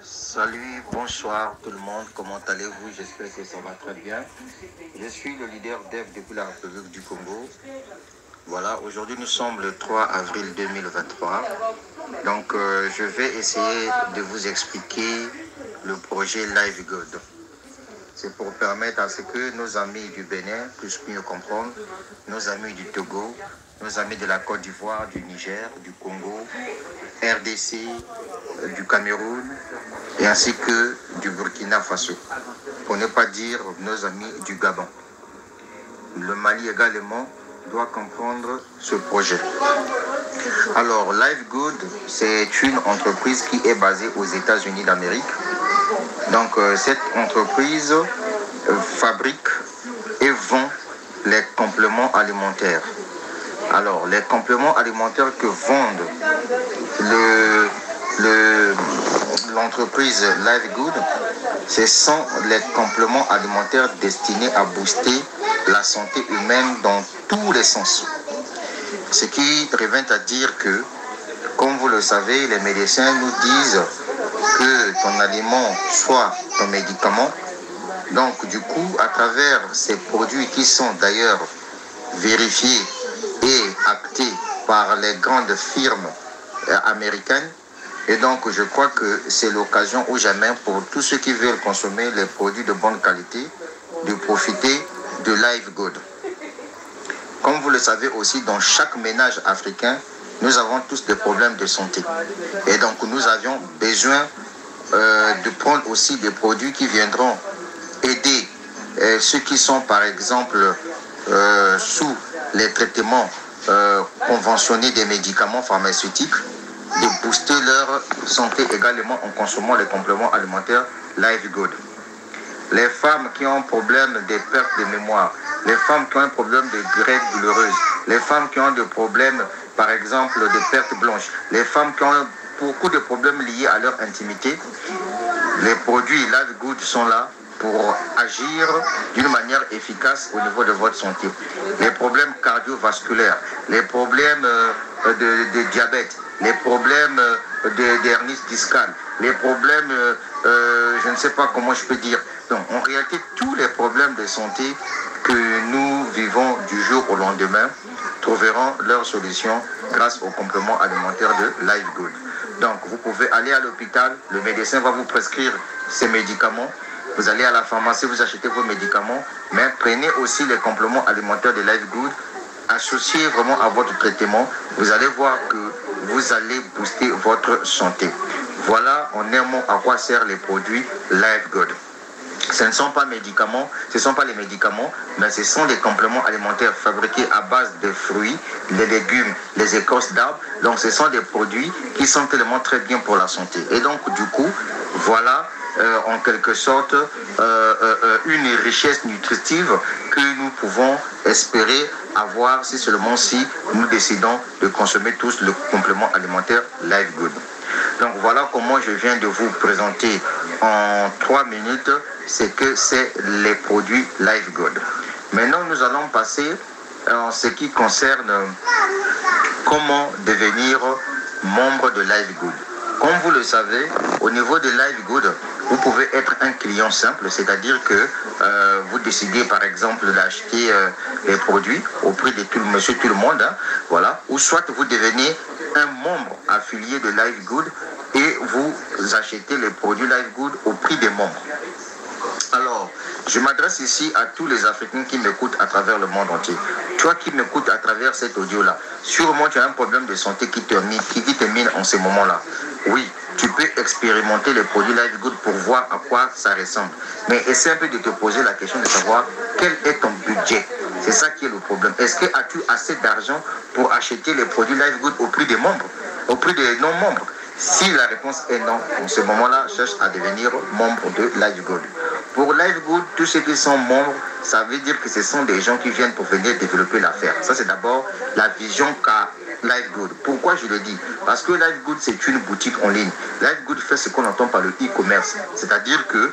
Salut, bonsoir tout le monde, comment allez-vous? J'espère que ça va très bien. Je suis le leader Dev depuis la République du Congo. Voilà, aujourd'hui nous sommes le 3 avril 2023. Donc je vais essayer de vous expliquer le projet Live Good. C'est pour permettre à ce que nos amis du Bénin puissent mieux comprendre, nos amis du Togo, nos amis de la Côte d'Ivoire, du Niger, du Congo, RDC, du Cameroun, et ainsi que du Burkina Faso, pour ne pas dire nos amis du Gabon. Le Mali également doit comprendre ce projet. Alors, Live Good, c'est une entreprise qui est basée aux États-Unis d'Amérique. Donc, cette entreprise fabrique et vend les compléments alimentaires. Alors, les compléments alimentaires que vendent l'entreprise Live Good, ce sont les compléments alimentaires destinés à booster la santé humaine dans tous les sens. Ce qui revient à dire que, comme vous le savez, les médecins nous disent que ton aliment soit ton médicament. Donc, du coup, à travers ces produits qui sont d'ailleurs vérifiés et actés par les grandes firmes américaines, et donc je crois que c'est l'occasion ou jamais pour tous ceux qui veulent consommer les produits de bonne qualité de profiter de Live Good. Comme vous le savez aussi, dans chaque ménage africain, nous avons tous des problèmes de santé. Et donc nous avions besoin de prendre aussi des produits qui viendront aider ceux qui sont par exemple sous les traitements conventionnés des médicaments pharmaceutiques, de booster leur santé également en consommant les compléments alimentaires Live Good. Les femmes qui ont un problème de perte de mémoire, les femmes qui ont un problème de règles douloureuses, les femmes qui ont des problèmes, par exemple, de perte blanche, les femmes qui ont beaucoup de problèmes liés à leur intimité, les produits Live Good sont là pour agir d'une manière efficace au niveau de votre santé. Les problèmes cardiovasculaires, les problèmes de diabète, les problèmes d'hernie discale, les problèmes, je ne sais pas comment je peux dire. Donc, en réalité, tous les problèmes de santé que nous vivons du jour au lendemain trouveront leur solution grâce aux compléments alimentaires de Live Good. Donc, vous pouvez aller à l'hôpital, le médecin va vous prescrire ces médicaments. Vous allez à la pharmacie, vous achetez vos médicaments, mais prenez aussi les compléments alimentaires de Live Good, associez vraiment à votre traitement. Vous allez voir que vous allez booster votre santé. Voilà en un mot à quoi servent les produits Live Good. Ce ne sont pas médicaments, ce ne sont pas les médicaments, mais ce sont des compléments alimentaires fabriqués à base de fruits, les légumes, les écorces d'arbres. Donc ce sont des produits qui sont tellement très bien pour la santé. Et donc du coup, voilà en quelque sorte une richesse nutritive que nous pouvons espérer avoir si seulement si nous décidons de consommer tous le complément alimentaire Live Good. Donc voilà comment je viens de vous présenter en 3 minutes ce que c'est les produits Live Good. Maintenant nous allons passer en ce qui concerne comment devenir membre de Live Good. Comme vous le savez, au niveau de Live Good, vous pouvez être un client simple, c'est-à-dire que vous décidez par exemple d'acheter les produits au prix de monsieur tout le monde, hein, voilà, ou soit vous devenez un membre affilié de Live Good et vous achetez les produits Live Good au prix des membres. Alors, je m'adresse ici à tous les Africains qui m'écoutent à travers le monde entier. Toi qui m'écoutes à travers cet audio-là, sûrement tu as un problème de santé qui te mine en ce moment-là. Oui, tu peux expérimenter les produits Live Good pour voir à quoi ça ressemble. Mais essaie un peu de te poser la question de savoir quel est ton budget. C'est ça qui est le problème. Est-ce que as-tu assez d'argent pour acheter les produits Live Good au prix des membres, au prix des non-membres? Si la réponse est non, en ce moment-là, cherche à devenir membre de Live Good. Pour Live Good, tous ceux qui sont membres, ça veut dire que ce sont des gens qui viennent pour venir développer l'affaire. Ça, c'est d'abord la vision qu'a Live Good. Pourquoi je le dis? Parce que Live Good, c'est une boutique en ligne. Live Good fait ce qu'on entend par le e-commerce. C'est-à-dire que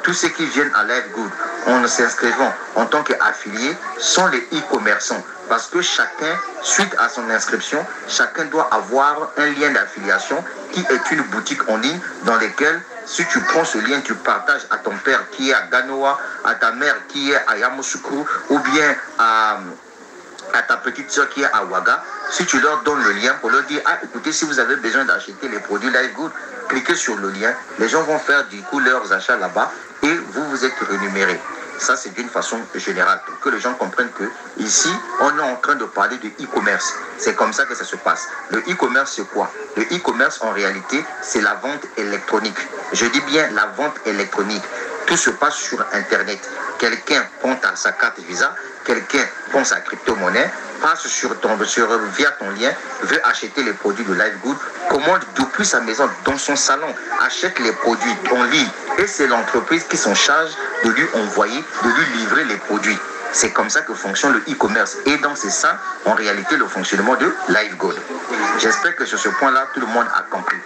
tous ceux qui viennent à Live Good en s'inscrivant en tant qu'affiliés sont les e-commerçants. parce que chacun, suite à son inscription, chacun doit avoir un lien d'affiliation qui est une boutique en ligne dans laquelle, si tu prends ce lien, tu partages à ton père qui est à Ganoa, à ta mère qui est à Yamoussoukro, ou bien à ta petite soeur qui est à Ouaga. Si tu leur donnes le lien pour leur dire, ah écoutez, si vous avez besoin d'acheter les produits Live Good, cliquez sur le lien, les gens vont faire du coup leurs achats là-bas et vous êtes rémunérés. Ça, c'est d'une façon générale, pour que les gens comprennent que ici, on est en train de parler de e-commerce. C'est comme ça que ça se passe. Le e-commerce, c'est quoi? Le e-commerce, en réalité, c'est la vente électronique. Je dis bien la vente électronique. Tout se passe sur Internet. Quelqu'un prend sa carte Visa, quelqu'un prend sa crypto-monnaie, passe via ton lien, veut acheter les produits de Live Good, commande depuis sa maison, dans son salon, achète les produits en ligne. Et c'est l'entreprise qui s'en charge de lui envoyer, de lui livrer les produits. C'est comme ça que fonctionne le e-commerce. Et donc c'est ça, en réalité, le fonctionnement de Live Good. J'espère que sur ce point-là, tout le monde a compris.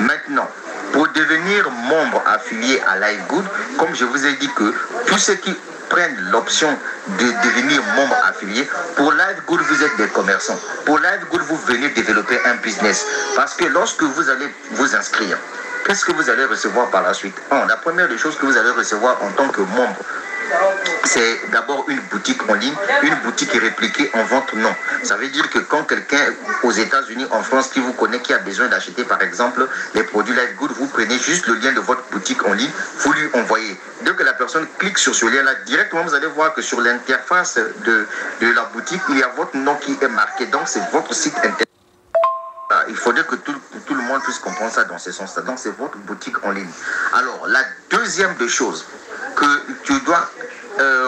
Maintenant, pour devenir membre affilié à Live Good, comme je vous ai dit que tous ceux qui prennent l'option de devenir membre affilié, pour Live Good, vous êtes des commerçants. Pour Live Good, vous venez développer un business. Parce que lorsque vous allez vous inscrire, qu'est-ce que vous allez recevoir par la suite? La première des choses que vous allez recevoir en tant que membre, c'est d'abord une boutique en ligne, une boutique répliquée en vente non. Ça veut dire que quand quelqu'un aux États-Unis, en France, qui vous connaît, qui a besoin d'acheter par exemple les produits Live Good, vous prenez juste le lien de votre boutique en ligne, vous lui envoyez. Dès que la personne clique sur ce lien-là, directement vous allez voir que sur l'interface de la boutique, il y a votre nom qui est marqué. Donc c'est votre site internet. Il faudrait que tout le monde puisse comprendre ça dans ce sens-là. Donc c'est votre boutique en ligne. Alors la deuxième des choses que tu dois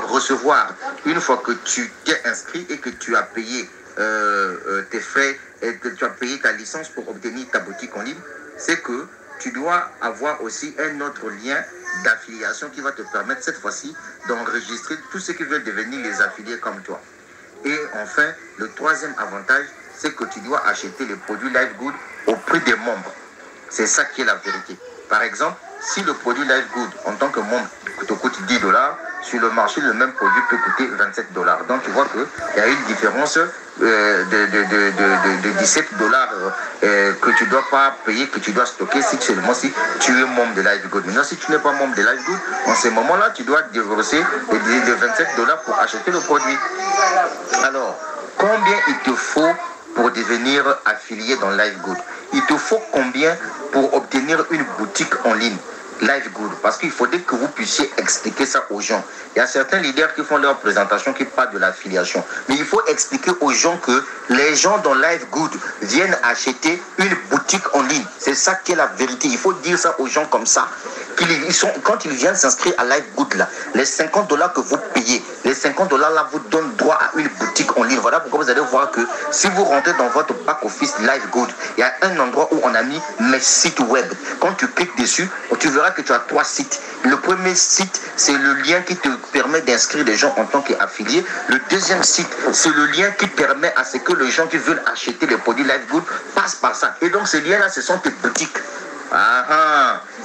recevoir une fois que tu t'es inscrit et que tu as payé tes frais et que tu as payé ta licence pour obtenir ta boutique en ligne, c'est que tu dois avoir aussi un autre lien d'affiliation qui va te permettre cette fois-ci d'enregistrer tous ceux qui veulent devenir les affiliés comme toi. Et enfin, le troisième avantage, c'est que tu dois acheter les produits Live Good au prix des membres. C'est ça qui est la vérité. Par exemple, si le produit Live Good en tant que membre te coûte $10, sur le marché, le même produit peut coûter $27. Donc tu vois qu'il y a une différence de $17 que tu ne dois pas payer, que tu dois stocker seulement si tu es membre de Live Good. Maintenant, si tu n'es pas membre de Live Good, en ce moment-là, tu dois débourser les $27 pour acheter le produit. Alors, combien il te faut pour devenir affilié dans Live Good? Il te faut combien pour obtenir une boutique en ligne Live Good? Parce qu'il faudrait que vous puissiez expliquer ça aux gens. Il y a certains leaders qui font leur présentation qui parlent de l'affiliation. Mais il faut expliquer aux gens que les gens dans Live Good viennent acheter une boutique en ligne. C'est ça qui est la vérité. Il faut dire ça aux gens comme ça. Quand ils viennent s'inscrire à Live Good, là, les $50 que vous payez, les $50 là vous donnent droit à une boutique en ligne. Voilà pourquoi vous allez voir que si vous rentrez dans votre back-office Live Good, il y a un endroit où on a mis mes sites web. Quand tu cliques dessus, tu verras que tu as 3 sites. Le premier site, c'est le lien qui te permet d'inscrire les gens en tant qu'affiliés. Le deuxième site, c'est le lien qui permet à ce que les gens qui veulent acheter les produits Live Good passent par ça. Et donc ces liens-là, ce sont tes boutiques.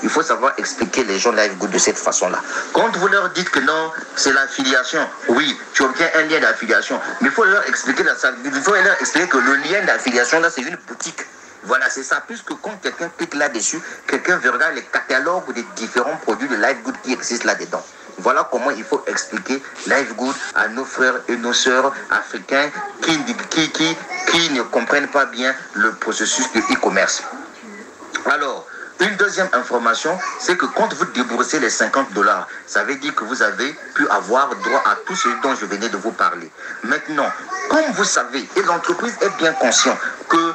Il faut savoir expliquer les gens Live Good de cette façon-là. Quand vous leur dites que non, c'est l'affiliation, oui, tu obtiens un lien d'affiliation, mais il faut leur expliquer que le lien d'affiliation, là, c'est une boutique. Voilà, c'est ça. Puisque quand quelqu'un clique là-dessus, quelqu'un verra les catalogues des différents produits de Live Good qui existent là-dedans. Voilà comment il faut expliquer Live Good à nos frères et nos sœurs africains qui ne comprennent pas bien le processus de e-commerce. Alors, une deuxième information, c'est que quand vous déboursez les $50, ça veut dire que vous avez pu avoir droit à tout ce dont je venais de vous parler. Maintenant, comme vous savez, et l'entreprise est bien consciente que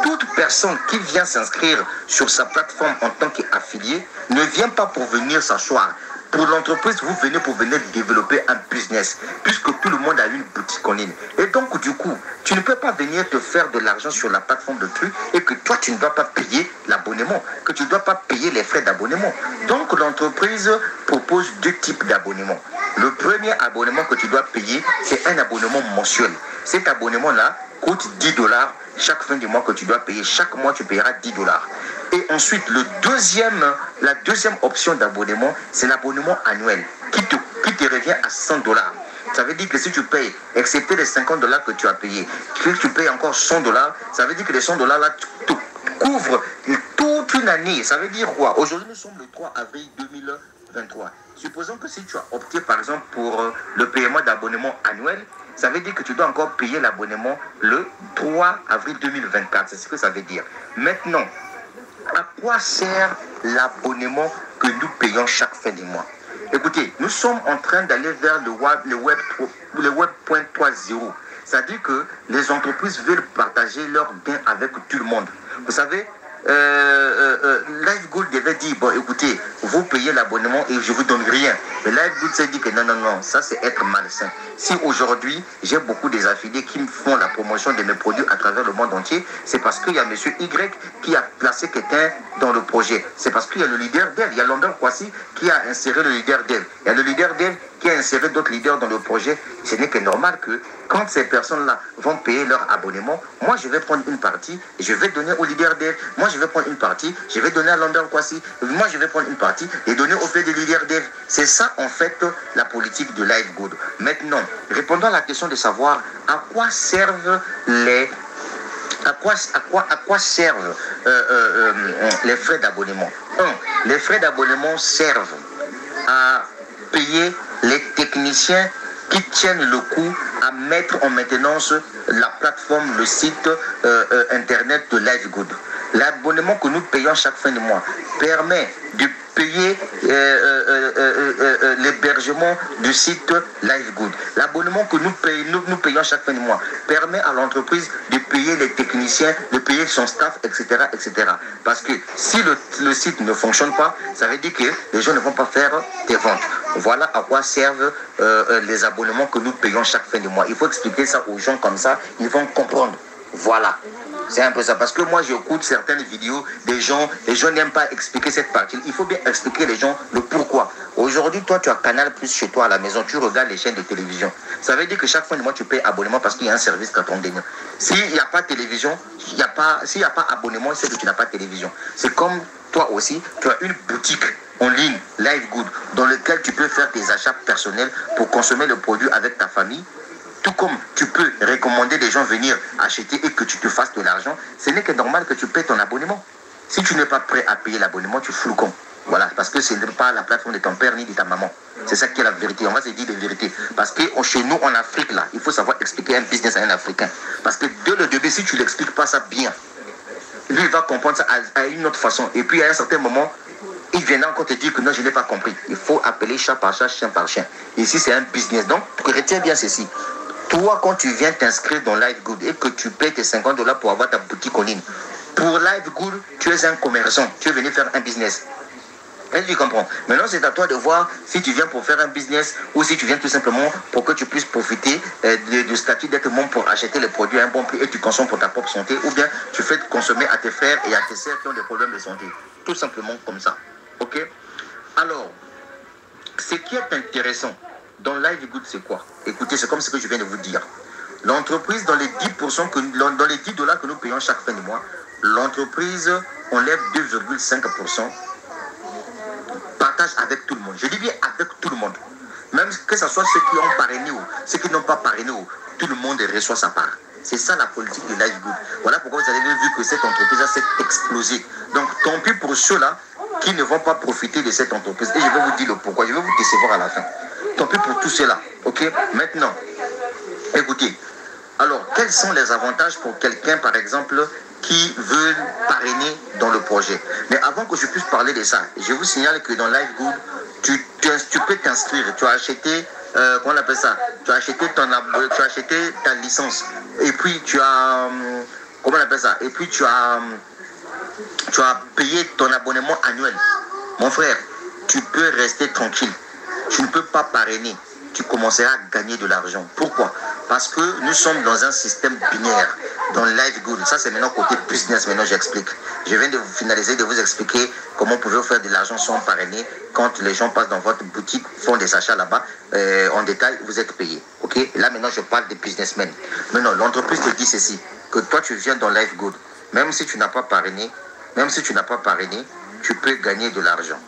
toute personne qui vient s'inscrire sur sa plateforme en tant qu'affilié ne vient pas pour venir s'asseoir. Pour l'entreprise, vous venez pour venir développer un business, puisque tout le monde a une boutique en ligne. Et donc, du coup, tu ne peux pas venir te faire de l'argent sur la plateforme de trucs et que toi, tu ne dois pas payer l'abonnement, que tu ne dois pas payer les frais d'abonnement. Donc, l'entreprise propose 2 types d'abonnements. Le premier abonnement que tu dois payer, c'est un abonnement mensuel. Cet abonnement-là coûte $10 chaque fin du mois que tu dois payer. Chaque mois, tu payeras $10. Et ensuite, la deuxième option d'abonnement, c'est l'abonnement annuel qui te revient à $100. Ça veut dire que si tu payes, excepté les $50 que tu as payé, que tu payes encore $100, ça veut dire que les $100 là te couvrent toute une année. Ça veut dire quoi? Aujourd'hui, nous sommes le 3 avril 2023. Supposons que si tu as opté par exemple pour le paiement d'abonnement annuel, ça veut dire que tu dois encore payer l'abonnement le 3 avril 2024. C'est ce que ça veut dire. Maintenant, à quoi sert l'abonnement que nous payons chaque fin du mois? Écoutez, nous sommes en train d'aller vers le web 3.0. C'est-à-dire que les entreprises veulent partager leurs gains avec tout le monde. Vous savez, Live Good devait dire, bon écoutez, vous payez l'abonnement et je vous donne rien. Mais Live Good s'est dit que non, non, non, ça c'est être malsain. Si aujourd'hui, j'ai beaucoup des affiliés qui me font la promotion de mes produits à travers le monde entier, c'est parce qu'il y a monsieur Y qui a placé quelqu'un dans le projet. C'est parce qu'il y a le leader Dev, il y a London Kwasi qui a inséré le leader Dev. Il y a le leader Dev qui a inséré d'autres leaders dans le projet. Ce n'est que normal que quand ces personnes-là vont payer leur abonnement, moi je vais prendre une partie et je vais donner au leader Dev. Moi je vais prendre une partie, je vais donner à London Kwasi. Moi je vais prendre une partie et donner au fait des leaders Dev. C'est ça en fait la politique de Live Good. Maintenant, répondons à la question de savoir à quoi servent les servent les frais d'abonnement. Les frais d'abonnement servent à payer les techniciens qui tiennent le coup à mettre en maintenance la plateforme, le site internet de Live Good. L'abonnement que nous payons chaque fin de mois permet de payer l'hébergement du site Live Good. L'abonnement que nous payons chaque fin de mois permet à l'entreprise de payer les techniciens, de payer son staff, etc. etc. Parce que si le site ne fonctionne pas, ça veut dire que les gens ne vont pas faire des ventes. Voilà à quoi servent les abonnements que nous payons chaque fin de mois. Il faut expliquer ça aux gens comme ça, ils vont comprendre. Voilà. C'est un peu ça. Parce que moi, j'écoute certaines vidéos des gens, les gens n'aiment pas expliquer cette partie. Il faut bien expliquer les gens le pourquoi. Aujourd'hui, toi, tu as Canal Plus chez toi à la maison, tu regardes les chaînes de télévision. Ça veut dire que chaque fin de mois, tu payes abonnement parce qu'il y a un service qui t'attend. S'il n'y a pas de télévision, s'il n'y a pas abonnement, c'est que tu n'as pas de télévision. C'est comme toi aussi, tu as une boutique en ligne, Live Good, dans lequel tu peux faire tes achats personnels pour consommer le produit avec ta famille. Tout comme tu peux recommander des gens venir acheter et que tu te fasses de l'argent, ce n'est que normal que tu payes ton abonnement. Si tu n'es pas prêt à payer l'abonnement, tu fous le con. Voilà, parce que ce n'est pas la plateforme de ton père ni de ta maman. C'est ça qui est la vérité. On va se dire des vérités. Parce que chez nous, en Afrique, là, il faut savoir expliquer un business à un Africain. Parce que dès le début, si tu ne l'expliques pas ça bien, lui, il va comprendre ça à une autre façon. Et puis, à un certain moment, il viendra encore te dire que non, je n'ai pas compris. Il faut appeler chat par chat, chien par chien. Ici, c'est un business. Donc, retiens bien ceci. Toi, quand tu viens t'inscrire dans Live Good et que tu payes tes $50 pour avoir ta boutique en ligne, pour Live Good, tu es un commerçant. Tu es venu faire un business. Est-ce que tu comprends? Maintenant, c'est à toi de voir si tu viens pour faire un business ou si tu viens tout simplement pour que tu puisses profiter du statut d'être membre pour acheter les produits à un bon prix et tu consommes pour ta propre santé, ou bien tu fais consommer à tes frères et à tes sœurs qui ont des problèmes de santé. Tout simplement comme ça. OK? Alors, ce qui est intéressant dans Live Good, c'est quoi? Écoutez, c'est comme ce que je viens de vous dire. L'entreprise, dans les $10 que nous payons chaque fin de mois, l'entreprise enlève 2,5%. Partage avec tout le monde. Je dis bien avec tout le monde. Même que ce soit ceux qui ont parrainé ou ceux qui n'ont pas parrainé, tout le monde reçoit sa part. C'est ça la politique de Live Good. Voilà pourquoi vous avez vu que cette entreprise s'est explosée. Donc, tant pis pour ceux-là qui ne vont pas profiter de cette entreprise. Et je vais vous dire le pourquoi. Je vais vous décevoir à la fin. Tant pis pour tout cela. OK? Maintenant, écoutez. Alors, quels sont les avantages pour quelqu'un, par exemple, qui veut parrainer dans le projet? Mais avant que je puisse parler de ça, je vous signale que dans Live Good, tu peux t'inscrire. Tu as acheté, comment on appelle ça? Tu as acheté ta licence. Et puis, tu as, comment on appelle ça? Et puis, tu as payé ton abonnement annuel. Mon frère, tu peux rester tranquille. Tu ne peux pas parrainer. Tu commenceras à gagner de l'argent. Pourquoi? Parce que nous sommes dans un système binaire, dans Live Good. Ça, c'est maintenant côté business. Maintenant, j'explique. Je viens de finaliser, de vous expliquer comment vous pouvez faire de l'argent sans parrainer. Quand les gens passent dans votre boutique, font des achats là-bas, en détail, vous êtes payé. OK? Là, maintenant, je parle des businessmen. Maintenant, l'entreprise te dit ceci, que toi, tu viens dans Live Good. Même si tu n'as pas parrainé, tu peux gagner de l'argent.